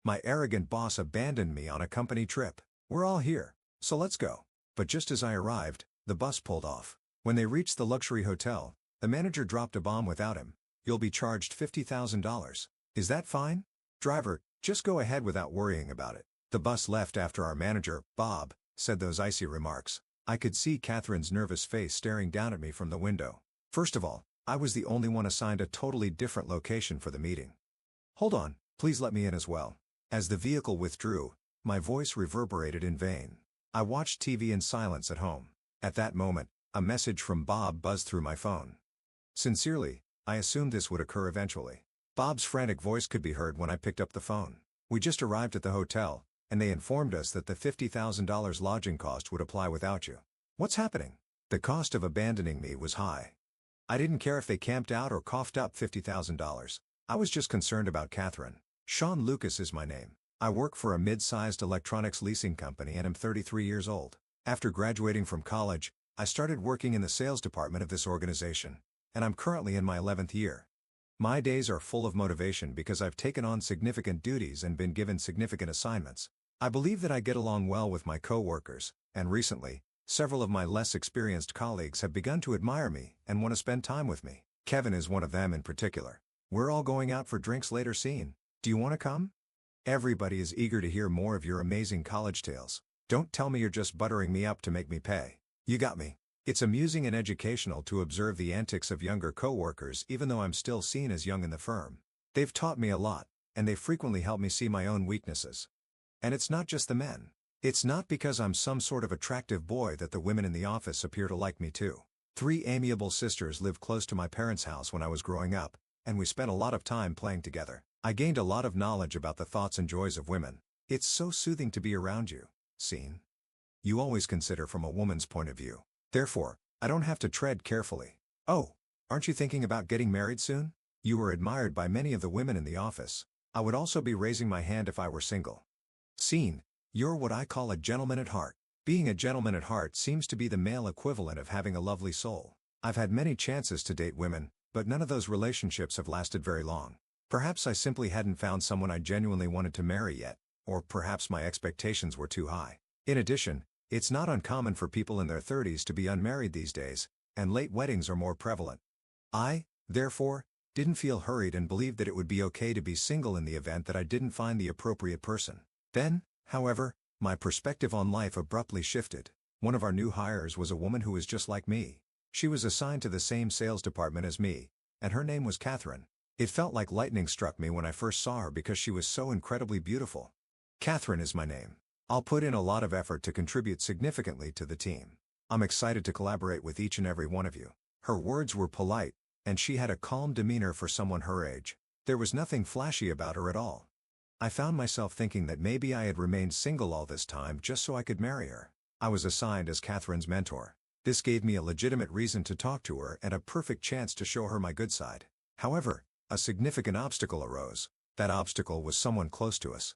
My arrogant boss abandoned me on a company trip. We're all here, so let's go. But just as I arrived, the bus pulled off. When they reached the luxury hotel, the manager dropped a bomb without him. You'll be charged $50,000. Is that fine? Driver, just go ahead without worrying about it. The bus left after our manager, Bob, said those icy remarks. I could see Catherine's nervous face staring down at me from the window. First of all, I was the only one assigned a totally different location for the meeting. Hold on, please let me in as well. As the vehicle withdrew, my voice reverberated in vain. I watched TV in silence at home. At that moment, a message from Bob buzzed through my phone. Sincerely, I assumed this would occur eventually. Bob's frantic voice could be heard when I picked up the phone. We just arrived at the hotel, and they informed us that the $50,000 lodging cost would apply without you. What's happening? The cost of abandoning me was high. I didn't care if they camped out or coughed up $50,000. I was just concerned about Catherine. Sean Lucas is my name. I work for a mid-sized electronics leasing company and am 33 years old. After graduating from college, I started working in the sales department of this organization, and I'm currently in my 11th year. My days are full of motivation because I've taken on significant duties and been given significant assignments. I believe that I get along well with my co-workers, and recently, several of my less experienced colleagues have begun to admire me and want to spend time with me. Kevin is one of them in particular. We're all going out for drinks later soon. Do you want to come? Everybody is eager to hear more of your amazing college tales. Don't tell me you're just buttering me up to make me pay. You got me. It's amusing and educational to observe the antics of younger co-workers even though I'm still seen as young in the firm. They've taught me a lot, and they frequently help me see my own weaknesses. And it's not just the men. It's not because I'm some sort of attractive boy that the women in the office appear to like me too. 3 amiable sisters lived close to my parents' house when I was growing up, and we spent a lot of time playing together. I gained a lot of knowledge about the thoughts and joys of women. It's so soothing to be around you, Scene. You always consider from a woman's point of view. Therefore, I don't have to tread carefully. Oh, aren't you thinking about getting married soon? You were admired by many of the women in the office. I would also be raising my hand if I were single. Scene. You're what I call a gentleman at heart. Being a gentleman at heart seems to be the male equivalent of having a lovely soul. I've had many chances to date women, but none of those relationships have lasted very long. Perhaps I simply hadn't found someone I genuinely wanted to marry yet, or perhaps my expectations were too high. In addition, it's not uncommon for people in their 30s to be unmarried these days, and late weddings are more prevalent. I, therefore, didn't feel hurried and believed that it would be okay to be single in the event that I didn't find the appropriate person. Then, however, my perspective on life abruptly shifted. One of our new hires was a woman who was just like me. She was assigned to the same sales department as me, and her name was Catherine. It felt like lightning struck me when I first saw her because she was so incredibly beautiful. Catherine is my name. I'll put in a lot of effort to contribute significantly to the team. I'm excited to collaborate with each and every one of you. Her words were polite, and she had a calm demeanor for someone her age. There was nothing flashy about her at all. I found myself thinking that maybe I had remained single all this time just so I could marry her. I was assigned as Catherine's mentor. This gave me a legitimate reason to talk to her and a perfect chance to show her my good side. However, a significant obstacle arose. That obstacle was someone close to us.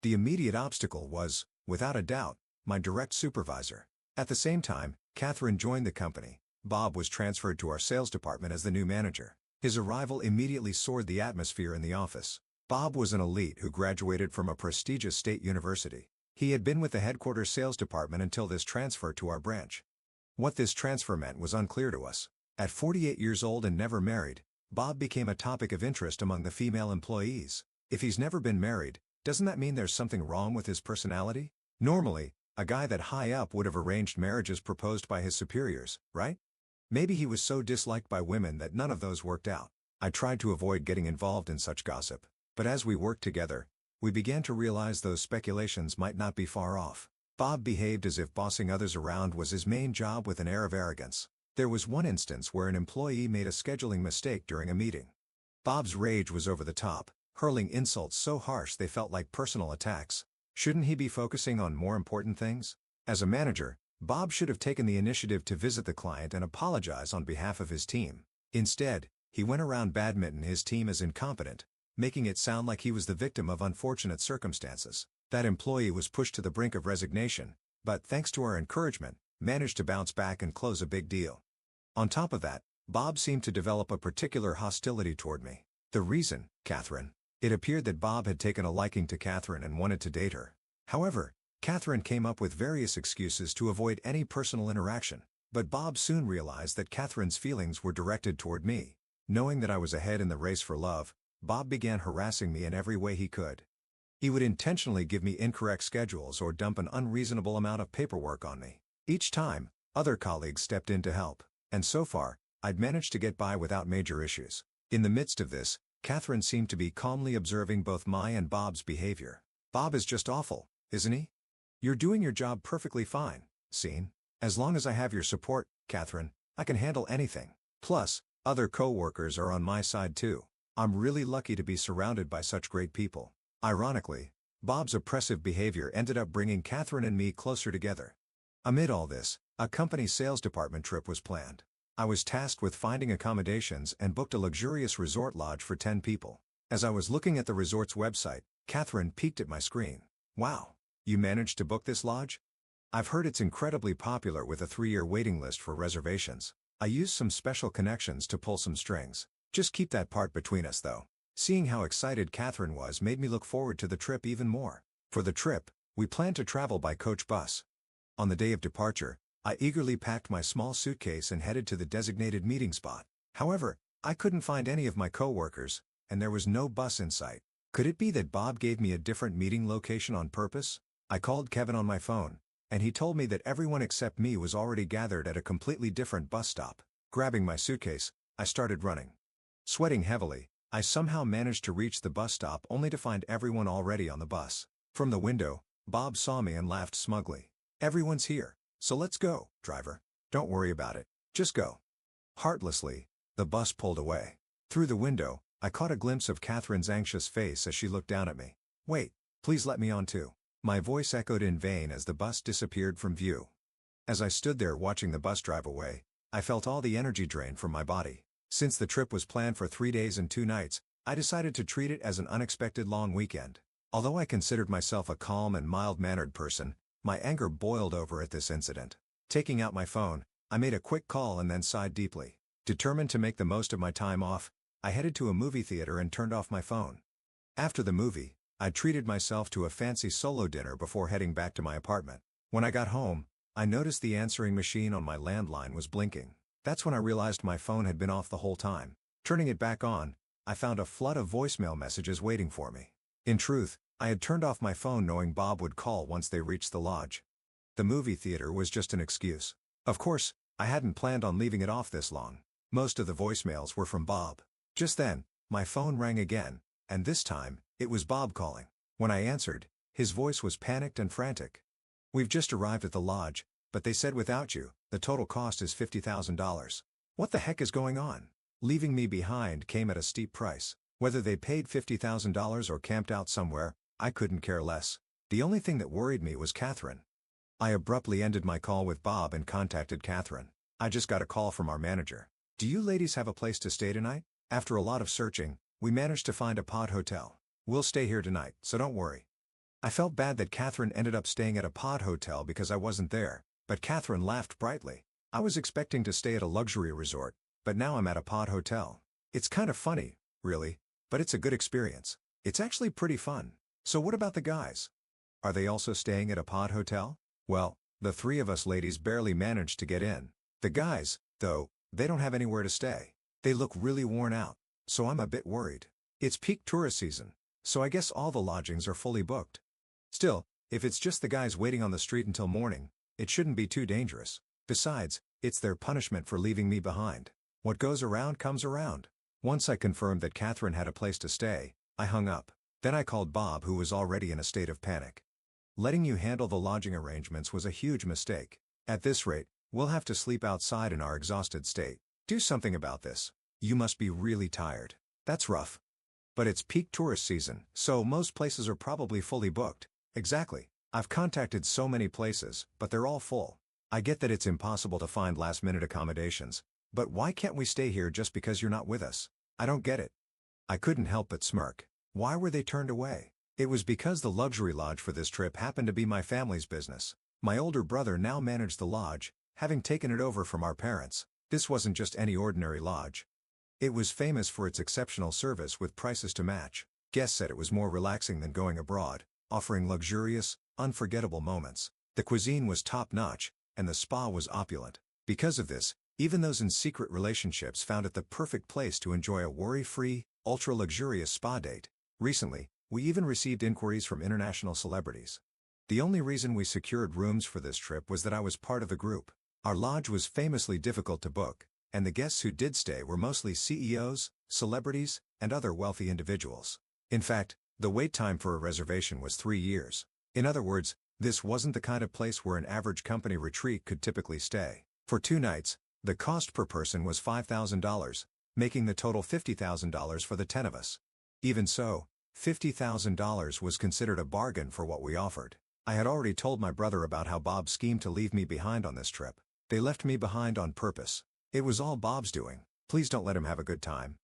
The immediate obstacle was, without a doubt, my direct supervisor. At the same time, Catherine joined the company. Bob was transferred to our sales department as the new manager. His arrival immediately soared the atmosphere in the office. Bob was an elite who graduated from a prestigious state university. He had been with the headquarters sales department until this transfer to our branch. What this transfer meant was unclear to us. At 48 years old and never married, Bob became a topic of interest among the female employees. If he's never been married, doesn't that mean there's something wrong with his personality? Normally, a guy that high up would have arranged marriages proposed by his superiors, right? Maybe he was so disliked by women that none of those worked out. I tried to avoid getting involved in such gossip, but as we worked together, we began to realize those speculations might not be far off. Bob behaved as if bossing others around was his main job with an air of arrogance. There was one instance where an employee made a scheduling mistake during a meeting. Bob's rage was over the top, hurling insults so harsh they felt like personal attacks. Shouldn't he be focusing on more important things? As a manager, Bob should have taken the initiative to visit the client and apologize on behalf of his team. Instead, he went around badminton his team as incompetent, making it sound like he was the victim of unfortunate circumstances. That employee was pushed to the brink of resignation, but thanks to our encouragement, managed to bounce back and close a big deal. On top of that, Bob seemed to develop a particular hostility toward me. The reason, Catherine. It appeared that Bob had taken a liking to Catherine and wanted to date her. However, Catherine came up with various excuses to avoid any personal interaction, but Bob soon realized that Catherine's feelings were directed toward me. Knowing that I was ahead in the race for love, Bob began harassing me in every way he could. He would intentionally give me incorrect schedules or dump an unreasonable amount of paperwork on me. Each time, other colleagues stepped in to help, and so far, I'd managed to get by without major issues. In the midst of this, Catherine seemed to be calmly observing both my and Bob's behavior. "Bob is just awful, isn't he? You're doing your job perfectly fine, Scene. As long as I have your support, Catherine, I can handle anything. Plus, other co-workers are on my side too. I'm really lucky to be surrounded by such great people." Ironically, Bob's oppressive behavior ended up bringing Catherine and me closer together. Amid all this, a company sales department trip was planned. I was tasked with finding accommodations and booked a luxurious resort lodge for 10 people. As I was looking at the resort's website, Catherine peeked at my screen. "Wow, you managed to book this lodge? I've heard it's incredibly popular with a 3-year waiting list for reservations. I used some special connections to pull some strings. Just keep that part between us though." Seeing how excited Catherine was made me look forward to the trip even more. For the trip, we planned to travel by coach bus. On the day of departure, I eagerly packed my small suitcase and headed to the designated meeting spot. However, I couldn't find any of my co-workers, and there was no bus in sight. Could it be that Bob gave me a different meeting location on purpose? I called Kevin on my phone, and he told me that everyone except me was already gathered at a completely different bus stop. Grabbing my suitcase, I started running. Sweating heavily, I somehow managed to reach the bus stop only to find everyone already on the bus. From the window, Bob saw me and laughed smugly. "Everyone's here, so let's go, driver. Don't worry about it, just go." Heartlessly, the bus pulled away. Through the window, I caught a glimpse of Catherine's anxious face as she looked down at me. "Wait, please let me on too." My voice echoed in vain as the bus disappeared from view. As I stood there watching the bus drive away, I felt all the energy drain from my body. Since the trip was planned for 3 days and 2 nights, I decided to treat it as an unexpected long weekend. Although I considered myself a calm and mild-mannered person, my anger boiled over at this incident. Taking out my phone, I made a quick call and then sighed deeply. Determined to make the most of my time off, I headed to a movie theater and turned off my phone. After the movie, I treated myself to a fancy solo dinner before heading back to my apartment. When I got home, I noticed the answering machine on my landline was blinking. That's when I realized my phone had been off the whole time. Turning it back on, I found a flood of voicemail messages waiting for me. In truth, I had turned off my phone knowing Bob would call once they reached the lodge. The movie theater was just an excuse. Of course, I hadn't planned on leaving it off this long. Most of the voicemails were from Bob. Just then, my phone rang again, and this time, it was Bob calling. When I answered, his voice was panicked and frantic. "We've just arrived at the lodge, but they said without you, the total cost is $50,000. What the heck is going on?" Leaving me behind came at a steep price. Whether they paid $50,000 or camped out somewhere, I couldn't care less. The only thing that worried me was Catherine. I abruptly ended my call with Bob and contacted Catherine. "I just got a call from our manager. Do you ladies have a place to stay tonight?" After a lot of searching, we managed to find a pod hotel. "We'll stay here tonight, so don't worry." I felt bad that Catherine ended up staying at a pod hotel because I wasn't there, but Catherine laughed brightly. "I was expecting to stay at a luxury resort, but now I'm at a pod hotel. It's kind of funny, really, but it's a good experience. It's actually pretty fun." "So what about the guys? Are they also staying at a pod hotel?" "Well, the 3 of us ladies barely managed to get in. The guys, though, they don't have anywhere to stay. They look really worn out, so I'm a bit worried. It's peak tourist season, so I guess all the lodgings are fully booked. Still, if it's just the guys waiting on the street until morning, it shouldn't be too dangerous. Besides, it's their punishment for leaving me behind. What goes around comes around." Once I confirmed that Catherine had a place to stay, I hung up. Then I called Bob, who was already in a state of panic. "Letting you handle the lodging arrangements was a huge mistake. At this rate, we'll have to sleep outside in our exhausted state. Do something about this. You must be really tired." "That's rough. But it's peak tourist season, so most places are probably fully booked." "Exactly. I've contacted so many places, but they're all full. I get that it's impossible to find last-minute accommodations, but why can't we stay here just because you're not with us? I don't get it." I couldn't help but smirk. Why were they turned away? It was because the luxury lodge for this trip happened to be my family's business. My older brother now managed the lodge, having taken it over from our parents. This wasn't just any ordinary lodge. It was famous for its exceptional service with prices to match. Guests said it was more relaxing than going abroad, offering luxurious, unforgettable moments. The cuisine was top-notch, and the spa was opulent. Because of this, even those in secret relationships found it the perfect place to enjoy a worry-free, ultra-luxurious spa date. Recently, we even received inquiries from international celebrities. The only reason we secured rooms for this trip was that I was part of the group. Our lodge was famously difficult to book, and the guests who did stay were mostly CEOs, celebrities, and other wealthy individuals. In fact, the wait time for a reservation was 3 years. In other words, this wasn't the kind of place where an average company retreat could typically stay. For 2 nights, the cost per person was $5,000, making the total $50,000 for the 10 of us. Even so, $50,000 was considered a bargain for what we offered. I had already told my brother about how Bob schemed to leave me behind on this trip. They left me behind on purpose. It was all Bob's doing. Please don't let him have a good time.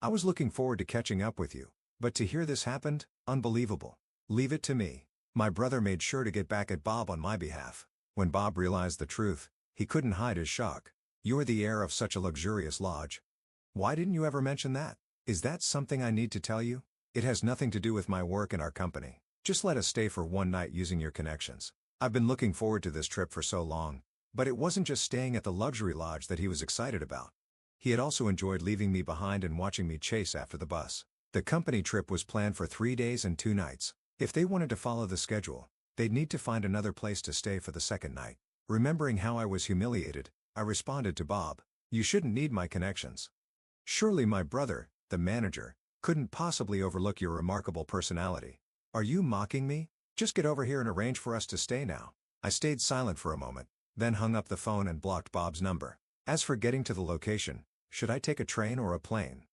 I was looking forward to catching up with you, but to hear this happened, unbelievable. Leave it to me. My brother made sure to get back at Bob on my behalf. When Bob realized the truth, he couldn't hide his shock. You're the heir of such a luxurious lodge. Why didn't you ever mention that? Is that something I need to tell you? It has nothing to do with my work and our company. Just let us stay for one night using your connections. I've been looking forward to this trip for so long, but it wasn't just staying at the luxury lodge that he was excited about. He had also enjoyed leaving me behind and watching me chase after the bus. The company trip was planned for 3 days and 2 nights. If they wanted to follow the schedule, they'd need to find another place to stay for the second night. Remembering how I was humiliated, I responded to Bob, "You shouldn't need my connections. Surely my brother, the manager, couldn't possibly overlook your remarkable personality. Are you mocking me? Just get over here and arrange for us to stay now." I stayed silent for a moment, then hung up the phone and blocked Bob's number. As for getting to the location, should I take a train or a plane?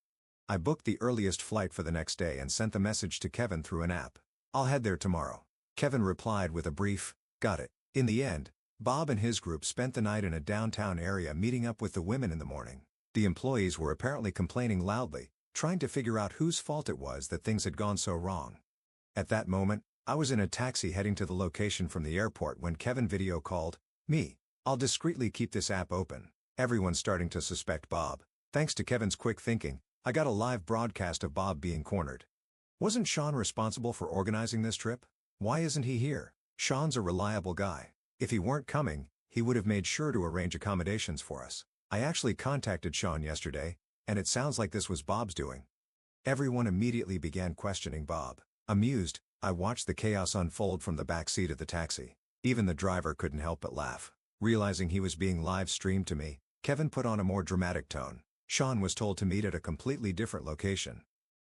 I booked the earliest flight for the next day and sent the message to Kevin through an app. "I'll head there tomorrow." Kevin replied with a brief, "Got it." In the end, Bob and his group spent the night in a downtown area meeting up with the women in the morning. The employees were apparently complaining loudly, trying to figure out whose fault it was that things had gone so wrong. At that moment, I was in a taxi heading to the location from the airport when Kevin video called me. I'll discreetly keep this app open. Everyone's starting to suspect Bob. Thanks to Kevin's quick thinking, I got a live broadcast of Bob being cornered. Wasn't Sean responsible for organizing this trip? Why isn't he here? Sean's a reliable guy. If he weren't coming, he would have made sure to arrange accommodations for us. I actually contacted Sean yesterday, and it sounds like this was Bob's doing. Everyone immediately began questioning Bob. Amused, I watched the chaos unfold from the back seat of the taxi. Even the driver couldn't help but laugh. Realizing he was being live-streamed to me, Kevin put on a more dramatic tone. Sean was told to meet at a completely different location.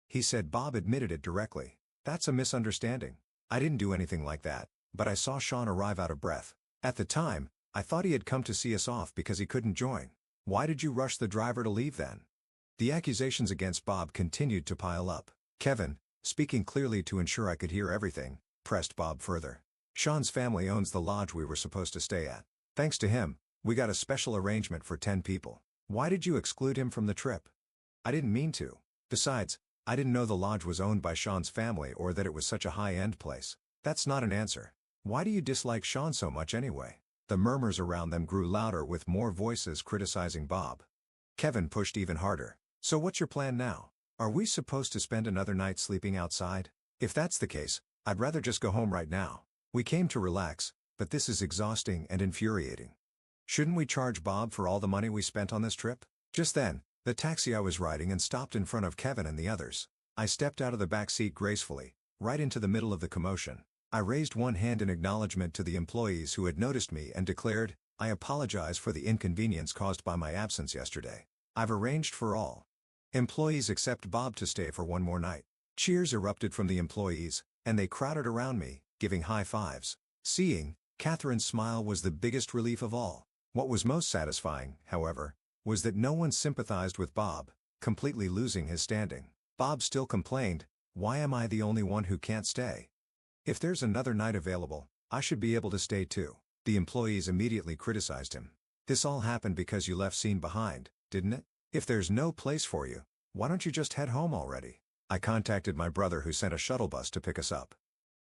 He said Bob admitted it directly. That's a misunderstanding. I didn't do anything like that, but I saw Sean arrive out of breath. At the time, I thought he had come to see us off because he couldn't join. Why did you rush the driver to leave then? The accusations against Bob continued to pile up. Kevin, speaking clearly to ensure I could hear everything, pressed Bob further. Sean's family owns the lodge we were supposed to stay at. Thanks to him, we got a special arrangement for 10 people. Why did you exclude him from the trip? I didn't mean to. Besides, I didn't know the lodge was owned by Sean's family or that it was such a high-end place. That's not an answer. Why do you dislike Sean so much anyway? The murmurs around them grew louder with more voices criticizing Bob. Kevin pushed even harder. So what's your plan now? Are we supposed to spend another night sleeping outside? If that's the case, I'd rather just go home right now. We came to relax, but this is exhausting and infuriating. Shouldn't we charge Bob for all the money we spent on this trip? Just then, the taxi I was riding in stopped in front of Kevin and the others. I stepped out of the back seat gracefully, right into the middle of the commotion. I raised one hand in acknowledgement to the employees who had noticed me and declared, "I apologize for the inconvenience caused by my absence yesterday. I've arranged for all employees except Bob to stay for one more night." Cheers erupted from the employees, and they crowded around me, giving high fives. Seeing Catherine's smile was the biggest relief of all. What was most satisfying, however, was that no one sympathized with Bob, completely losing his standing. Bob still complained, "Why am I the only one who can't stay? If there's another night available, I should be able to stay too." The employees immediately criticized him. "This all happened because you left Scene behind, didn't it? If there's no place for you, why don't you just head home already?" I contacted my brother who sent a shuttle bus to pick us up.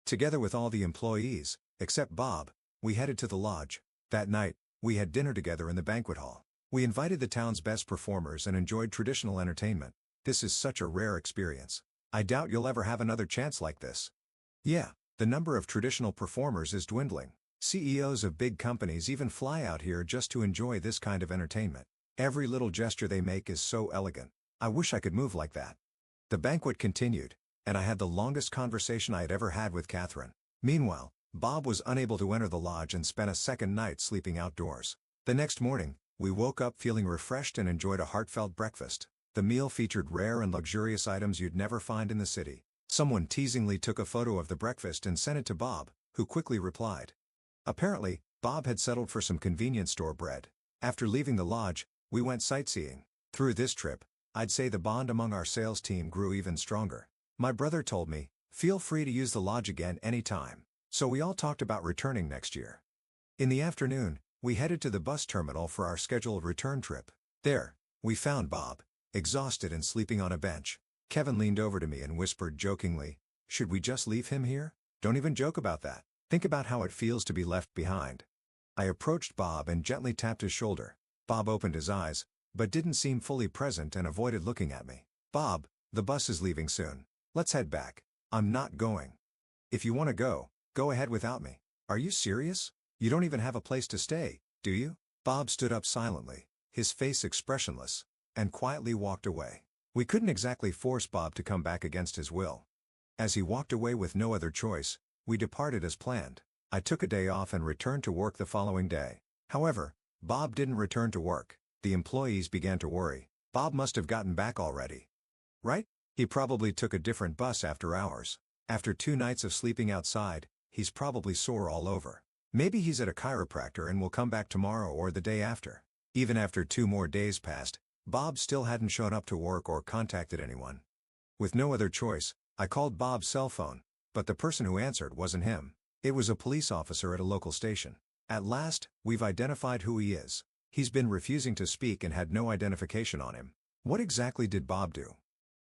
Together with all the employees, except Bob, we headed to the lodge. That night, we had dinner together in the banquet hall. We invited the town's best performers and enjoyed traditional entertainment. This is such a rare experience. I doubt you'll ever have another chance like this. Yeah, the number of traditional performers is dwindling. CEOs of big companies even fly out here just to enjoy this kind of entertainment. Every little gesture they make is so elegant. I wish I could move like that. The banquet continued, and I had the longest conversation I had ever had with Catherine. Meanwhile, Bob was unable to enter the lodge and spent a second night sleeping outdoors. The next morning, we woke up feeling refreshed and enjoyed a heartfelt breakfast. The meal featured rare and luxurious items you'd never find in the city. Someone teasingly took a photo of the breakfast and sent it to Bob, who quickly replied. Apparently, Bob had settled for some convenience store bread. After leaving the lodge, we went sightseeing. Through this trip, I'd say the bond among our sales team grew even stronger. My brother told me, "Feel free to use the lodge again anytime." So we all talked about returning next year. In the afternoon, we headed to the bus terminal for our scheduled return trip. There, we found Bob, exhausted and sleeping on a bench. Kevin leaned over to me and whispered jokingly, "Should we just leave him here? Don't even joke about that. Think about how it feels to be left behind." I approached Bob and gently tapped his shoulder. Bob opened his eyes, but didn't seem fully present and avoided looking at me. "Bob, the bus is leaving soon. Let's head back." "I'm not going." "If you want to go ahead without me." "Are you serious? You don't even have a place to stay, do you?" Bob stood up silently, his face expressionless, and quietly walked away. We couldn't exactly force Bob to come back against his will. As he walked away with no other choice, we departed as planned. I took a day off and returned to work the following day. However, Bob didn't return to work. The employees began to worry. Bob must have gotten back already. Right? He probably took a different bus after hours. After 2 nights of sleeping outside, he's probably sore all over. Maybe he's at a chiropractor and will come back tomorrow or the day after. Even after 2 more days passed, Bob still hadn't shown up to work or contacted anyone. With no other choice, I called Bob's cell phone, but the person who answered wasn't him. It was a police officer at a local station. "At last, we've identified who he is. He's been refusing to speak and had no identification on him." What exactly did Bob do?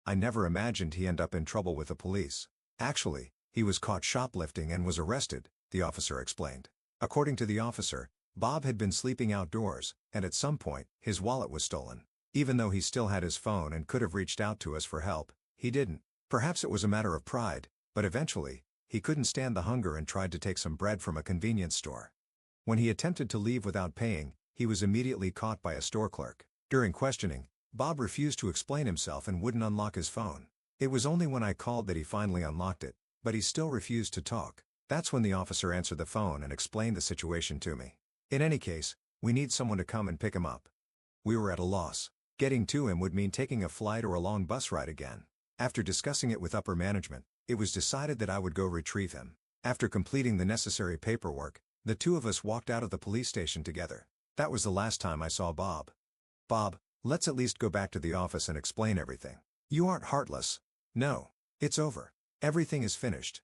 I never imagined he'd end up in trouble with the police. Actually, he was caught shoplifting and was arrested, the officer explained. According to the officer, Bob had been sleeping outdoors, and at some point, his wallet was stolen. Even though he still had his phone and could have reached out to us for help, he didn't. Perhaps it was a matter of pride, but eventually, he couldn't stand the hunger and tried to take some bread from a convenience store. When he attempted to leave without paying, he was immediately caught by a store clerk. During questioning, Bob refused to explain himself and wouldn't unlock his phone. It was only when I called that he finally unlocked it, but he still refused to talk. That's when the officer answered the phone and explained the situation to me. In any case, we need someone to come and pick him up. We were at a loss. Getting to him would mean taking a flight or a long bus ride again. After discussing it with upper management, it was decided that I would go retrieve him. After completing the necessary paperwork, the 2 of us walked out of the police station together. That was the last time I saw Bob. "Bob, let's at least go back to the office and explain everything." "You aren't heartless." "No. It's over. Everything is finished."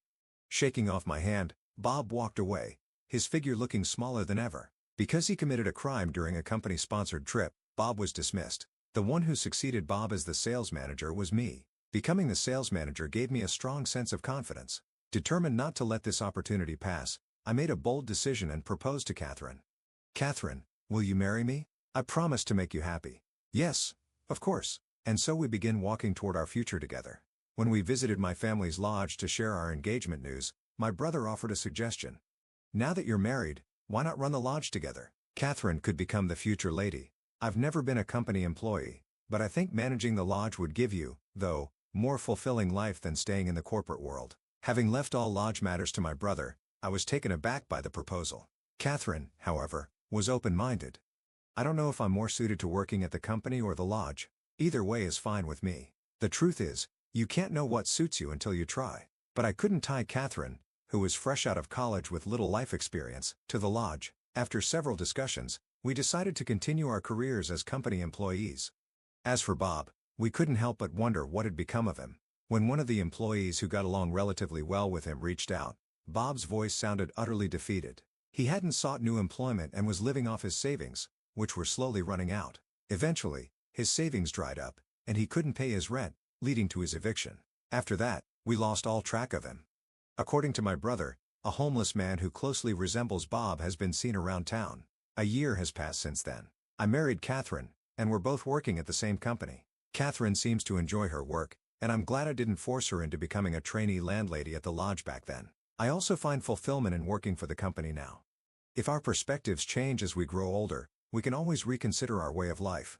Shaking off my hand, Bob walked away, his figure looking smaller than ever. Because he committed a crime during a company-sponsored trip, Bob was dismissed. The one who succeeded Bob as the sales manager was me. Becoming the sales manager gave me a strong sense of confidence. Determined not to let this opportunity pass, I made a bold decision and proposed to Catherine. "Catherine, will you marry me? I promise to make you happy." "Yes, of course." And so we began walking toward our future together. When we visited my family's lodge to share our engagement news, my brother offered a suggestion. "Now that you're married, why not run the lodge together? Catherine could become the future lady." I've never been a company employee, but I think managing the lodge would give you, though, more fulfilling life than staying in the corporate world. Having left all lodge matters to my brother, I was taken aback by the proposal. Catherine, however, was open-minded. "I don't know if I'm more suited to working at the company or the lodge. Either way is fine with me. The truth is, you can't know what suits you until you try." But I couldn't tie Catherine, who was fresh out of college with little life experience, to the lodge. After several discussions, we decided to continue our careers as company employees. As for Bob, we couldn't help but wonder what had become of him. When one of the employees who got along relatively well with him reached out, Bob's voice sounded utterly defeated. He hadn't sought new employment and was living off his savings, which were slowly running out. Eventually, his savings dried up, and he couldn't pay his rent, leading to his eviction. After that, we lost all track of him. According to my brother, a homeless man who closely resembles Bob has been seen around town. A year has passed since then. I married Catherine, and we're both working at the same company. Catherine seems to enjoy her work, And I'm glad I didn't force her into becoming a trainee landlady at the lodge back then. I also find fulfillment in working for the company now. If our perspectives change as we grow older, we can always reconsider our way of life.